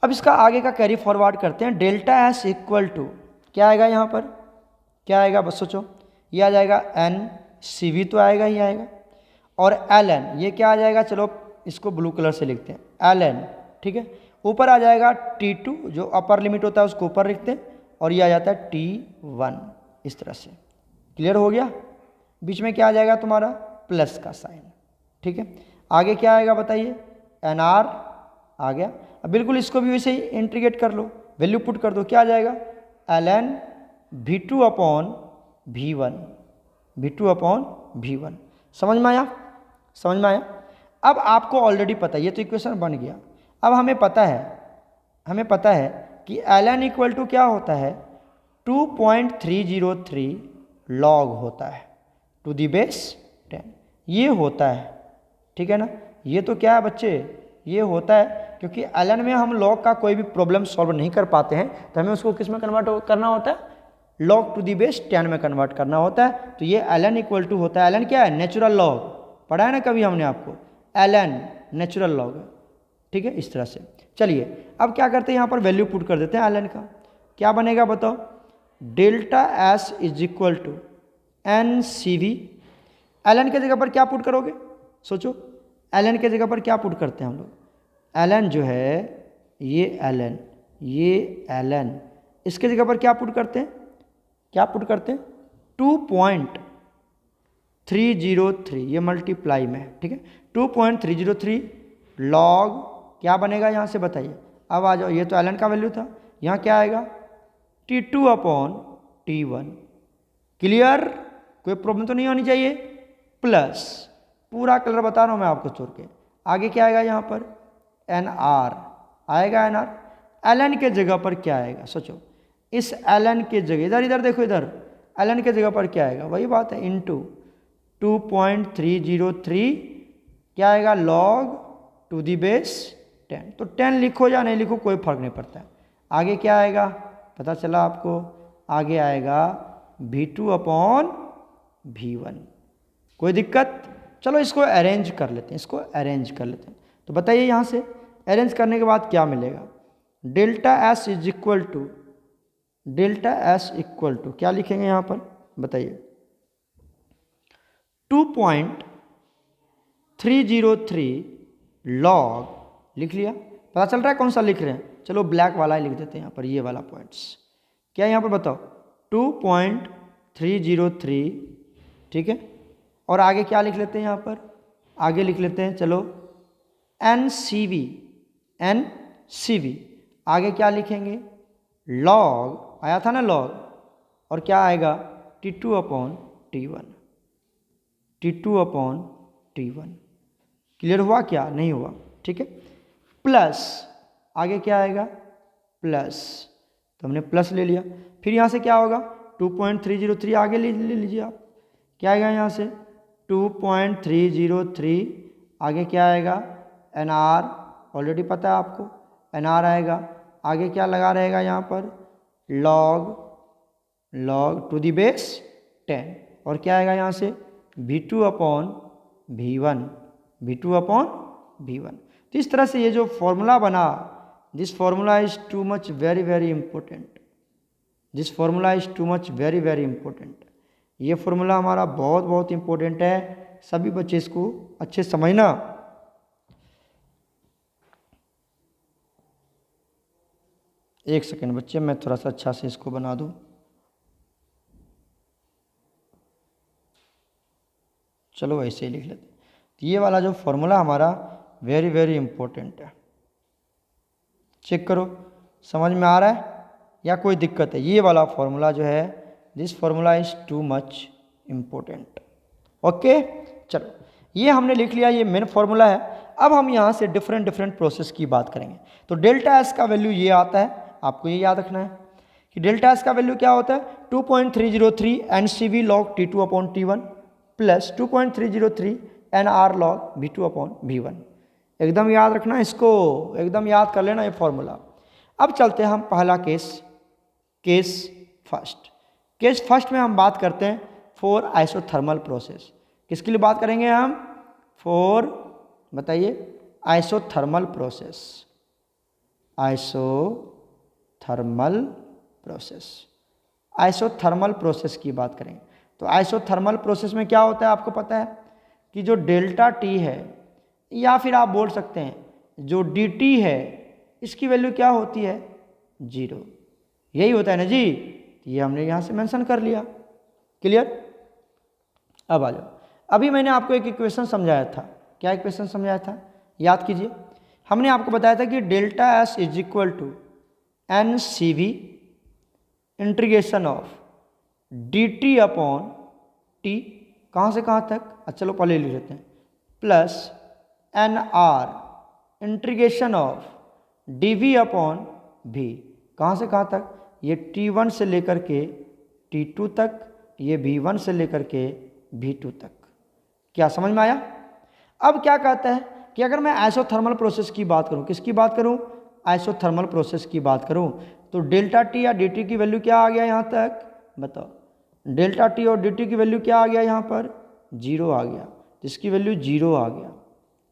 S1: अब इसका आगे का कैरी फॉरवर्ड करते हैं। डेल्टा एस इक्वल टू क्या आएगा, यहाँ पर क्या आएगा, बस सोचो, ये आ जाएगा एन सी वी तो आएगा ही आएगा, और एल एन ये क्या आ जाएगा, चलो इसको ब्लू कलर से लिखते हैं, एल एन, ठीक है। ऊपर आ जाएगा T2, जो अपर लिमिट होता है उसको ऊपर लिखते हैं, और ये आ जाता है T1, इस तरह से, क्लियर हो गया। बीच में क्या आ जाएगा तुम्हारा, प्लस का साइन, ठीक है। आगे क्या आएगा बताइए, एन आर आ गया, अब बिल्कुल इसको भी वैसे ही इंटीग्रेट कर लो, वैल्यू पुट कर दो, क्या आ जाएगा, ln V2 अपॉन V1, समझ में आया, समझ में आया। अब आपको ऑलरेडी पता है, ये तो इक्वेशन बन गया। अब हमें पता है कि ln इक्वल टू क्या होता है, 2.303 लॉग होता है टू दी बेस 10, ये होता है, ठीक है ना। ये तो क्या है बच्चे, ये होता है, क्योंकि ln में हम लॉग का कोई भी प्रॉब्लम सॉल्व नहीं कर पाते हैं, तो हमें उसको किस में कन्वर्ट करना होता है, लॉग टू दी बेस 10 में कन्वर्ट करना होता है। तो ये ln इक्वल टू होता है, ln क्या है, नेचुरल लॉग, पढ़ा है ना कभी हमने आपको, ln नेचुरल लॉग, ठीक है, इस तरह से। चलिए अब क्या करते हैं, यहाँ पर वैल्यू पुट कर देते हैं ln का। क्या बनेगा बताओ, delta S is equal to N C V. ln के जगह पर क्या पुट करोगे, सोचो, ln के जगह पर क्या पुट करते हैं हम लोग, ln जो है ये ln, ये ln, इसके जगह पर क्या पुट करते हैं, क्या पुट करते हैं 2.303, ये मल्टीप्लाई में है, ठीक है, 2.303 लॉग क्या बनेगा यहाँ से बताइए। अब आ जाओ, ये तो ln का वैल्यू था, यहाँ क्या आएगा T2/T1। क्लियर, कोई प्रॉब्लम तो नहीं होनी चाहिए। प्लस पूरा कलर बता रहा हूँ मैं आपको छोड़ के, आगे क्या आएगा यहाँ पर NR आएगा, NR ln के जगह पर क्या आएगा, सोचो, इस ln के जगह, इधर इधर देखो, इधर ln के जगह पर क्या आएगा, वही बात है, इंटू 2.303 क्या आएगा log टू दी बेस 10। तो 10 लिखो या नहीं लिखो कोई फर्क नहीं पड़ता है। आगे क्या आएगा पता चला आपको, आगे आएगा V2/V1। कोई दिक्कत, चलो इसको अरेंज कर लेते हैं, इसको अरेंज कर लेते हैं। तो बताइए यहाँ से अरेंज करने के बाद क्या मिलेगा, delta S is equal to, delta S equal to क्या लिखेंगे यहाँ पर बताइए, 2.303 लॉग, लिख लिया, पता चल रहा है कौन सा लिख रहे हैं, चलो ब्लैक वाला ही लिख देते हैं यहाँ पर, ये वाला पॉइंट्स क्या है यहाँ पर बताओ 2.303, ठीक है, और आगे क्या लिख लेते हैं यहाँ पर, आगे लिख लेते हैं चलो NCV, NCV, आगे क्या लिखेंगे लॉग, आया था ना लॉग, और क्या आएगा T2/T1, T2/T1। क्लियर हुआ क्या, नहीं हुआ, ठीक है। प्लस आगे क्या आएगा प्लस, तो हमने प्लस ले लिया, फिर यहाँ से क्या होगा 2.303 आगे ले लीजिए आप, क्या आएगा यहाँ से 2.303, आगे क्या आएगा NR, ऑलरेडी पता है आपको NR आएगा, आगे क्या लगा रहेगा यहाँ पर लॉग टू दी बेस 10, और क्या आएगा यहाँ से V2/V1, V2/V1। तो इस तरह से ये जो फॉर्मूला बना, this formula is too much very very important, this formula is too much very very important. ये फॉर्मूला हमारा बहुत बहुत इंपॉर्टेंट है, सभी बच्चे इसको अच्छे समझना। एक सेकेंड बच्चे, मैं थोड़ा सा अच्छा से इसको बना दूं, चलो ऐसे ही लिख लेते हैं। तो ये वाला जो फॉर्मूला हमारा वेरी वेरी इंपॉर्टेंट है, चेक करो समझ में आ रहा है या कोई दिक्कत है। ये वाला फॉर्मूला जो है, this formula is too much important. Okay, चलो ये हमने लिख लिया, ये मेन फॉर्मूला है। अब हम यहाँ से डिफरेंट डिफरेंट प्रोसेस की बात करेंगे। तो डेल्टा एस का वैल्यू ये आता है, आपको ये याद रखना है कि डेल्टा एस का वैल्यू क्या होता है 2.303 NCV log T2/T1 plus 2.303 NR log V2/V1। एकदम याद रखना इसको, एकदम याद कर लेना ये फॉर्मूला। अब चलते हैं हम पहला केस फर्स्ट में हम बात करते हैं फॉर आइसोथर्मल प्रोसेस। किसके लिए बात करेंगे हम, फॉर बताइए आइसोथर्मल प्रोसेस, आइसोथर्मल प्रोसेस की बात करेंगे। तो आइसोथर्मल प्रोसेस में क्या होता है आपको पता है कि जो डेल्टा टी है, या फिर आप बोल सकते हैं जो डी टी है, इसकी वैल्यू क्या होती है 0, यही होता है ना जी। ये हमने यहाँ से मेंशन कर लिया, क्लियर। अब आ जाओ, अभी मैंने आपको एक इक्वेशन समझाया था, क्या इक्वेशन समझाया था याद कीजिए। हमने आपको बताया था कि delta S is equal to NCV integration of DT/T, कहाँ से कहाँ तक, अच्छा चलो पहले लिख लेते हैं, plus NR integration of dV/V, कहाँ से कहाँ तक, ये T1 से लेकर के T2 तक, ये V1 से लेकर के V2 तक। क्या समझ में आया। अब क्या कहता है कि अगर मैं आइसोथर्मल प्रोसेस की बात करूं, किसकी बात करूं, आइसोथर्मल प्रोसेस की बात करूं, तो डेल्टा टी या डी टी की वैल्यू क्या आ गया यहाँ तक बताओ, डेल्टा टी और डी टी की वैल्यू क्या आ गया यहाँ पर 0 आ गया, तो इसकी वैल्यू 0 आ गया,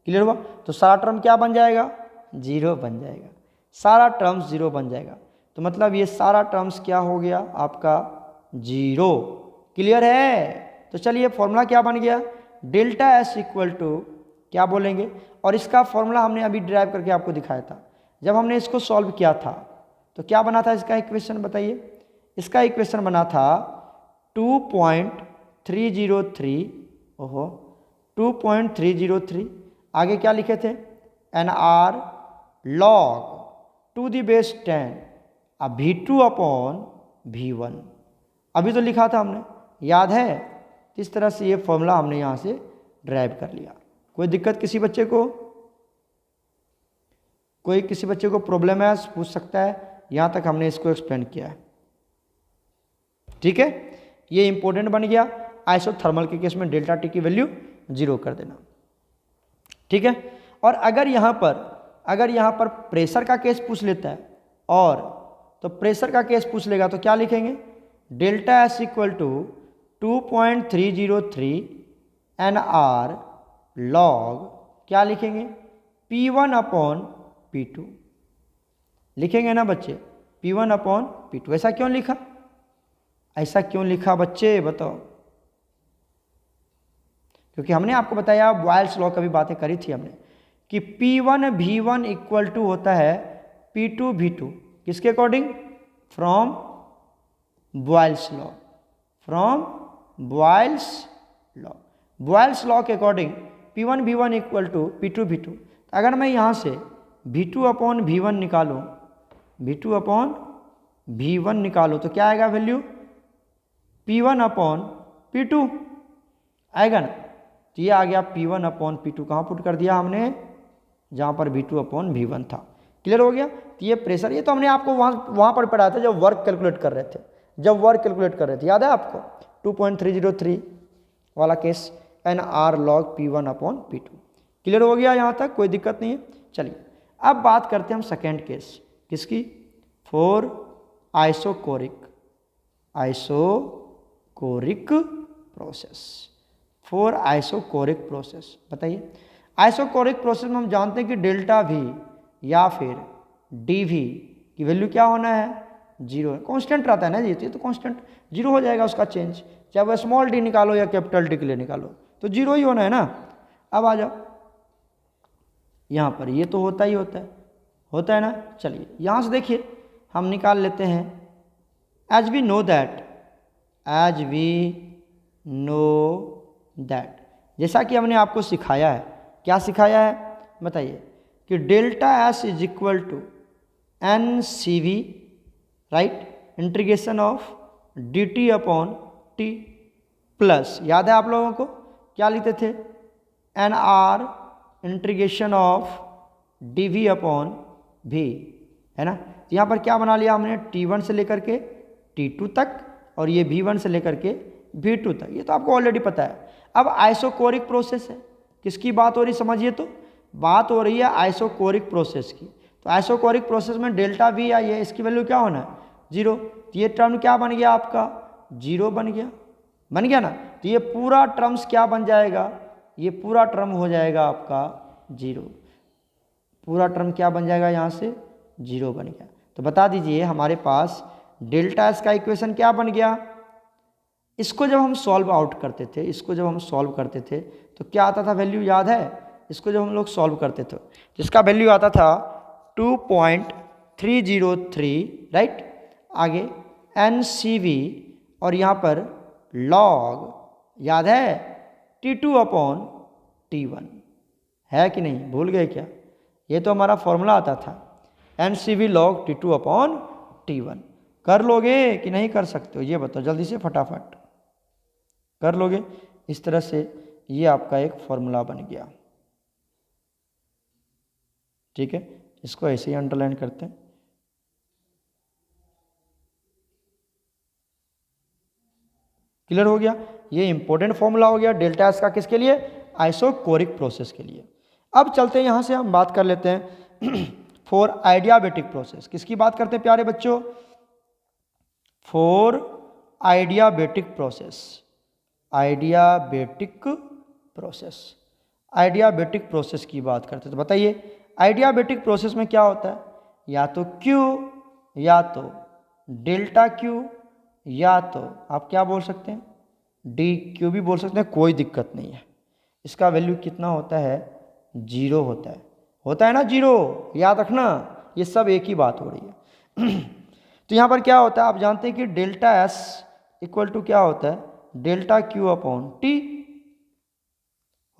S1: क्लियर हुआ। तो सारा टर्म क्या बन जाएगा जीरो बन जाएगा, सारा टर्म्स जीरो बन जाएगा। तो मतलब ये सारा टर्म्स क्या हो गया आपका जीरो। क्लियर है? तो चलिए फॉर्मूला क्या बन गया, डेल्टा एस इक्वल टू क्या बोलेंगे, और इसका फॉर्मूला हमने अभी ड्राइव करके आपको दिखाया था। जब हमने इसको सॉल्व किया था तो क्या बना था इसका इक्वेशन बताइए। इसका इक्वेशन बना था 2.303, ओहो 2.303, आगे क्या लिखे थे, N R log to the base 10 V2 upon V1। अभी तो लिखा था हमने, याद है? इस तरह से ये फॉर्मूला हमने यहाँ से ड्राइव कर लिया। कोई दिक्कत किसी बच्चे को, कोई किसी बच्चे को प्रॉब्लम है पूछ सकता है, यहाँ तक हमने इसको एक्सप्लेन किया है। ठीक है, ये इंपॉर्टेंट बन गया। आइसोथर्मल के केस में डेल्टा टी की वैल्यू जीरो कर देना। ठीक है, और अगर यहाँ पर प्रेशर का केस पूछ लेता है, और तो प्रेशर का केस पूछ लेगा तो क्या लिखेंगे, delta S equal to 2.303 N R log क्या लिखेंगे, P1 अपॉन P2 लिखेंगे ना बच्चे, P1 अपॉन P2। ऐसा क्यों लिखा, ऐसा क्यों लिखा बच्चे बताओ? क्योंकि हमने आपको बताया, बॉयल्स लॉ की बातें करी थी हमने कि P1 V1 इक्वल टू होता है P2 V2, किसके according, from Boyle's law, from Boyle's law. Boyle's law के according P1 V1 equal to P2 V2। अगर मैं यहाँ से V2 अपॉन V1 निकालूँ, V2 अपॉन V1 निकालो तो क्या आएगा वैल्यू, P1 अपॉन P2 आएगा ना। तो ये आ गया P1 अपॉन P2, कहाँ पुट कर दिया हमने, जहाँ पर V2 अपॉन V1 था। क्लियर हो गया? तो ये प्रेशर, ये तो हमने आपको वहाँ पर पढ़ाया था जब वर्क कैलकुलेट कर रहे थे, याद है आपको 2.303 वाला केस, N R log P1 upon P2। Clear हो गया यहाँ तक, कोई दिक्कत नहीं है। चलिए अब बात करते हैं हम सेकेंड केस, किसकी, for isochoric process, for isochoric process. बताइए, आइसोकोरिक प्रोसेस में हम जानते हैं कि डेल्टा V या फिर डी वी की वैल्यू क्या होना है, जीरो है। कॉन्स्टेंट रहता है ना जी, तो कॉन्स्टेंट जीरो हो जाएगा उसका चेंज, चाहे वह स्मॉल डी निकालो या कैपिटल डी के लिए निकालो, तो जीरो ही होना है ना। अब आ जाओ यहाँ पर, ये तो होता ही होता है ना। चलिए यहाँ से देखिए हम निकाल लेते हैं, एज वी नो दैट, जैसा कि हमने आपको सिखाया है। क्या सिखाया है बताइए, कि delta S is equal to N C V, right, integration of D T upon T plus, याद है आप लोगों को क्या लिखते थे, N R integration of D V upon V, है ना। तो यहाँ पर क्या बना लिया हमने, T1 से लेकर के T2 तक, और ये V1 से लेकर के V2 तक, ये तो आपको ऑलरेडी पता है। अब आइसोकोरिक प्रोसेस है, किसकी बात हो रही समझिए, तो बात हो रही है आइसोकोरिक प्रोसेस की। तो आइसोकोरिक प्रोसेस में डेल्टा V या ये इसकी वैल्यू क्या होना है, जीरो। तो ये टर्म क्या बन गया आपका, जीरो बन गया ना। तो ये पूरा टर्म्स क्या बन जाएगा, ये पूरा टर्म हो जाएगा आपका जीरो, पूरा टर्म क्या बन जाएगा यहाँ से, जीरो बन गया। तो बता दीजिए हमारे पास डेल्टा एस का इक्वेशन क्या बन गया। इसको जब हम सॉल्व आउट करते थे, तो क्या आता था वैल्यू, याद है? इसको जब हम लोग सॉल्व करते थे जिसका वैल्यू आता था 2.303, राइट, आगे NCV, और यहाँ पर लॉग, याद है, T2 अपॉन T1, है कि नहीं, भूल गए क्या? ये तो हमारा फॉर्मूला आता था, NCV log T2 upon T1। कर लोगे कि नहीं कर सकते हो, ये बताओ जल्दी से, फटाफट कर लोगे। इस तरह से ये आपका एक फॉर्मूला बन गया। ठीक है, इसको ऐसे ही अंडरलाइन करते हैं। क्लियर हो गया? ये इंपॉर्टेंट फॉर्मूला हो गया डेल्टा एस का, किसके लिए, आइसोकोरिक प्रोसेस के लिए। अब चलते हैं यहाँ से हम बात कर लेते हैं फॉर आइडियाबेटिक प्रोसेस। किसकी बात करते हैं प्यारे बच्चों, फॉर आइडियाबेटिक प्रोसेस, आइडियाबेटिक प्रोसेस की बात करते हैं। तो बताइए आइडियाबैटिक प्रोसेस में क्या होता है, या तो Q या तो डेल्टा Q या तो आप क्या बोल सकते हैं DQ भी बोल सकते हैं, कोई दिक्कत नहीं है। इसका वैल्यू कितना होता है, 0 होता है ना 0, याद रखना ये सब एक ही बात हो रही है। तो यहाँ पर क्या होता है, आप जानते हैं कि डेल्टा S इक्वल टू क्या होता है, डेल्टा Q अपॉन T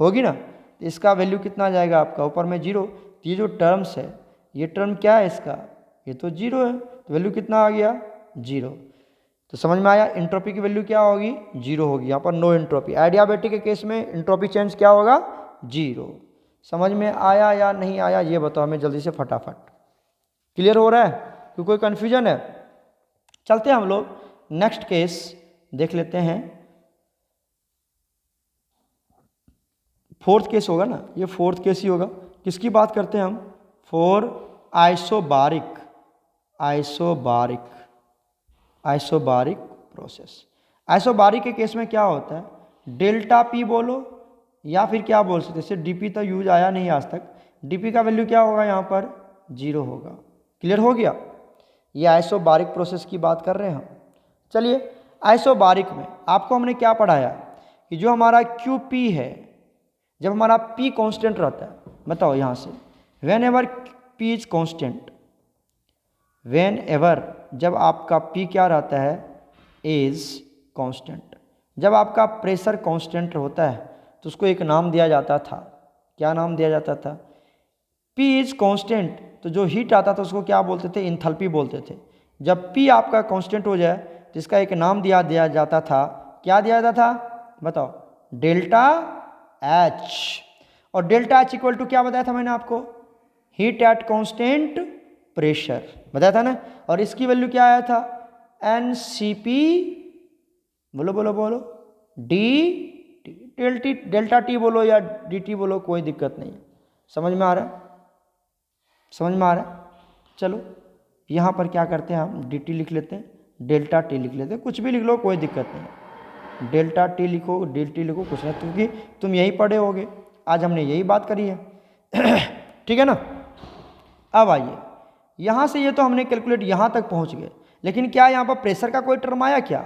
S1: होगी ना। तो इसका वैल्यू कितना आ जाएगा आपका, ऊपर में 0, तो ये जो टर्म्स है, ये टर्म क्या है इसका, ये तो 0 है, तो वैल्यू कितना आ गया 0। तो समझ में आया, एंट्रोपी की वैल्यू क्या होगी 0 होगी, यहाँ पर नो एंट्रोपी। एडियाबैटिक के केस में एंट्रोपी चेंज क्या होगा 0। समझ में आया या नहीं आया ये बताओ हमें जल्दी से फटाफट। क्लियर हो रहा है, कोई कन्फ्यूजन है? चलते हैं हम लोग नेक्स्ट केस देख लेते हैं। फोर्थ केस होगा ना, ये फोर्थ केस ही होगा। किसकी बात करते हैं हम, फॉर आइसोबारिक प्रोसेस। आइसोबारिक के केस में क्या होता है, डेल्टा P बोलो या फिर क्या बोल सकते, जैसे DP तो यूज आया नहीं आज तक, DP का वैल्यू क्या होगा यहाँ पर 0 होगा। क्लियर हो गया, ये आइसोबारिक प्रोसेस की बात कर रहे हैं हम। चलिए आइसोबारिक में आपको हमने क्या पढ़ाया कि जो हमारा QP है, जब हमारा P कांस्टेंट रहता है, बताओ यहाँ से, when ever P is constant, when ever जब आपका P क्या रहता है इज कांस्टेंट, जब आपका प्रेशर कांस्टेंट होता है तो उसको एक नाम दिया जाता था, क्या नाम दिया जाता था, P इज कांस्टेंट, तो जो हीट आता था उसको क्या बोलते थे, इंथैल्पी बोलते थे। जब P आपका कांस्टेंट हो जाए तो इसका एक नाम दिया जाता था, क्या दिया जाता था बताओ, डेल्टा H। और डेल्टा H इक्वल टू क्या बताया था मैंने आपको, हीट एट कांस्टेंट प्रेशर बताया था ना। और इसकी वैल्यू क्या आया था, NCP, बोलो बोलो बोलो, डेल्टा T बोलो या DT बोलो, कोई दिक्कत नहीं। समझ में आ रहा है, समझ में आ रहा है। चलो यहाँ पर क्या करते हैं हम, DT लिख लेते हैं, डेल्टा T लिख लेते हैं, कुछ भी लिख लो कोई दिक्कत नहीं, डेल्टा T लिखो DT लिखो, कुछ नहीं, क्योंकि तुम यही पढ़े होगे, आज हमने यही बात करी है। ठीक है ना। अब आइए यहाँ से, ये तो हमने कैलकुलेट यहाँ तक पहुँच गए, लेकिन क्या यहाँ पर प्रेशर का कोई टर्म आया क्या,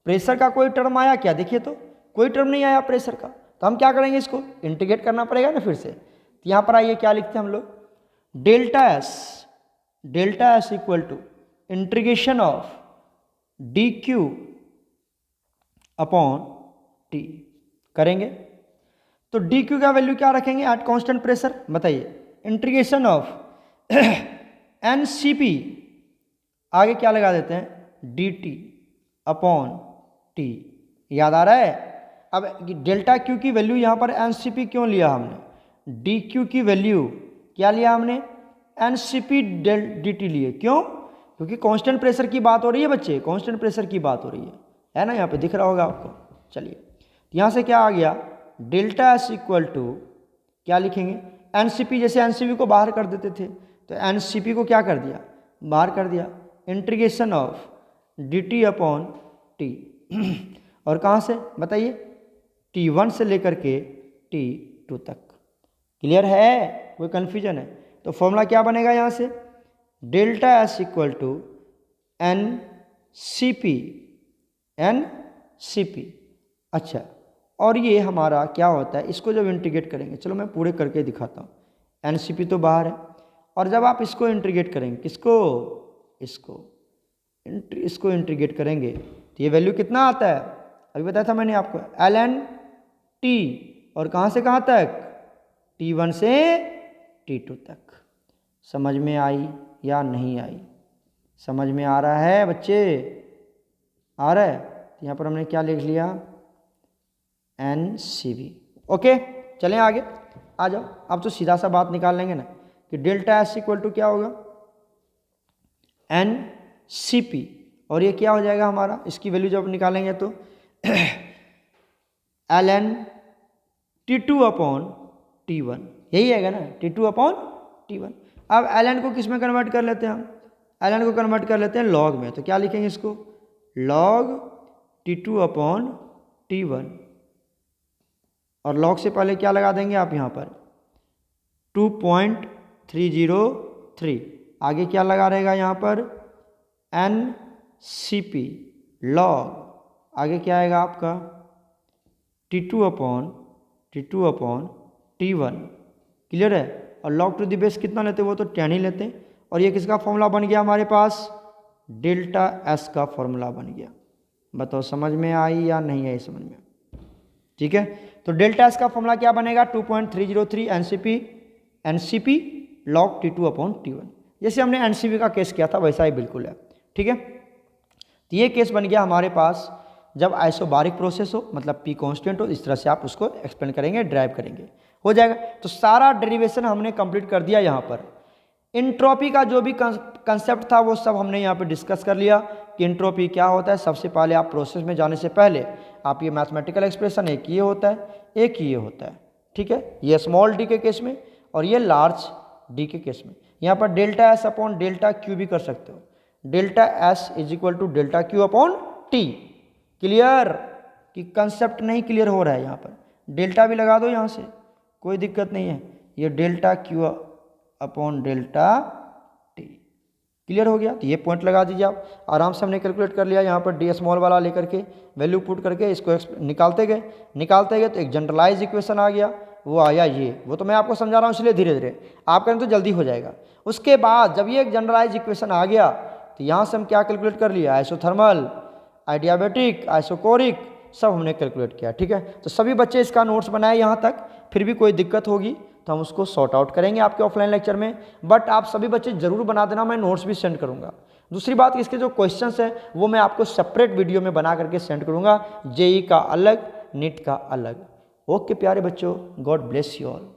S1: प्रेशर का कोई टर्म आया क्या, देखिए तो कोई टर्म नहीं आया प्रेशर का। तो हम क्या करेंगे, इसको इंटीग्रेट करना पड़ेगा ना फिर से। तो यहाँ पर आइए क्या लिखते हैं हम लोग, delta S equal to integration of DQ upon T करेंगे। तो DQ का वैल्यू क्या रखेंगे एट कांस्टेंट प्रेशर, बताइए, इंटीग्रेशन ऑफ NCP, आगे क्या लगा देते हैं DT अपॉन T, याद आ रहा है। अब डेल्टा Q की वैल्यू यहाँ पर NCP क्यों लिया हमने, DQ की वैल्यू क्या लिया हमने, NCP DT लिए, क्यों, क्योंकि कांस्टेंट प्रेशर की बात हो रही है बच्चे, कांस्टेंट प्रेशर की बात हो रही है ना, यहाँ पे दिख रहा होगा आपको। चलिए यहाँ से क्या आ गया, डेल्टा एस इक्वल टू क्या लिखेंगे, NCP, जैसे NCP को बाहर कर देते थे तो NCP को क्या कर दिया, बाहर कर दिया, integration of DT upon T। और कहाँ से बताइए, T1 से लेकर के T2 तक। क्लियर है, कोई कन्फ्यूजन है? तो फॉर्मूला क्या बनेगा यहाँ से, delta S equal to NCP। अच्छा, और ये हमारा क्या होता है, इसको जब इंटीग्रेट करेंगे, चलो मैं पूरे करके दिखाता हूँ। NCP तो बाहर है, और जब आप इसको इंटीग्रेट करेंगे, किसको, इसको इंटीग्रेट करेंगे तो ये वैल्यू कितना आता है, अभी बताया था मैंने आपको, ln T, और कहाँ से कहाँ तक, T1 से T2 तक। समझ में आई या नहीं आई, समझ में आ रहा है बच्चे, आ रहा है। तो यहाँ पर हमने क्या लिख लिया, NCP। ओके चलें आगे, आ जाओ। अब तो सीधा सा बात निकाल लेंगे ना कि डेल्टा एस इक्वल टू क्या होगा, NCP, और ये क्या हो जाएगा हमारा, इसकी वैल्यू जब निकालेंगे तो ln T2 अपॉन T1, यही आएगा ना, T2 अपॉन T1। अब ln को किस में कन्वर्ट कर लेते हैं हम, ln को कन्वर्ट कर लेते हैं लॉग में, तो क्या लिखेंगे इसको, log T2 अपॉन T1, और लॉग से पहले क्या लगा देंगे आप यहाँ पर 2.5 2.303। आगे क्या लगा रहेगा यहाँ पर, NCP लॉग, आगे क्या आएगा आपका T2 अपॉन T1। क्लियर है। और लॉग टू द बेस कितना लेते हैं, वो तो 10 ही लेते हैं। और ये किसका फॉर्मूला बन गया हमारे पास, डेल्टा एस का फॉर्मूला बन गया। बताओ समझ में आई या नहीं आई समझ में। ठीक है, तो डेल्टा एस का फॉर्मूला क्या बनेगा, 2.303 NCP log T2 upon T1। जैसे हमने एनसीपी का केस किया था वैसा ही बिल्कुल है। ठीक है, तो ये केस बन गया हमारे पास जब आइसोबारिक प्रोसेस हो, मतलब पी कांस्टेंट हो, इस तरह से आप उसको एक्सप्लेन करेंगे, ड्राइव करेंगे, हो जाएगा। तो सारा डेरिवेशन हमने कंप्लीट कर दिया। यहाँ पर इंट्रोपी का जो भी कंसेप्ट था वो सब हमने यहाँ पे डिस्कस कर लिया कि इंट्रोपी क्या होता है। सबसे पहले आप प्रोसेस में जाने से पहले आप ये मैथमेटिकल एक्सप्रेशन, एक ये होता है, एक ये होता है। ठीक है, ये स्मॉल डी के केस में और ये लार्ज डी के केस में। यहाँ पर delta S upon delta Q भी कर सकते हो, delta S is equal to delta Q upon T. Clear, कि कंसेप्ट नहीं क्लियर हो रहा है, यहाँ पर डेल्टा भी लगा दो, यहाँ से कोई दिक्कत नहीं है। ये delta Q upon delta T clear हो गया। तो ये पॉइंट लगा दीजिए आप, आराम से हमने कैलकुलेट कर लिया। यहाँ पर डी स्मॉल वाला लेकर के वैल्यू पुट करके इसको निकालते गए तो एक जनरलाइज इक्वेशन आ गया, वो आया ये। वो तो मैं आपको समझा रहा हूँ इसलिए धीरे धीरे, आप करें तो जल्दी हो जाएगा। उसके बाद जब ये एक जनरलाइज इक्वेशन आ गया तो यहाँ से हम क्या कैलकुलेट कर लिया, आइसोथर्मल, आइडियाबैटिक, आइसोकोरिक, सब हमने कैलकुलेट किया। ठीक है, तो सभी बच्चे इसका नोट्स बनाए यहाँ तक। फिर भी कोई दिक्कत होगी तो हम उसको सॉर्ट आउट करेंगे आपके ऑफलाइन लेक्चर में, बट आप सभी बच्चे जरूर बना देना, मैं नोट्स भी सेंड करूँगा। दूसरी बात, इसके जो क्वेश्चंस हैं वो मैं आपको सेपरेट वीडियो में बना करके सेंड करूँगा, जेई का अलग, नीट का अलग। ओके प्यारे बच्चों, गॉड ब्लेस यू ऑल।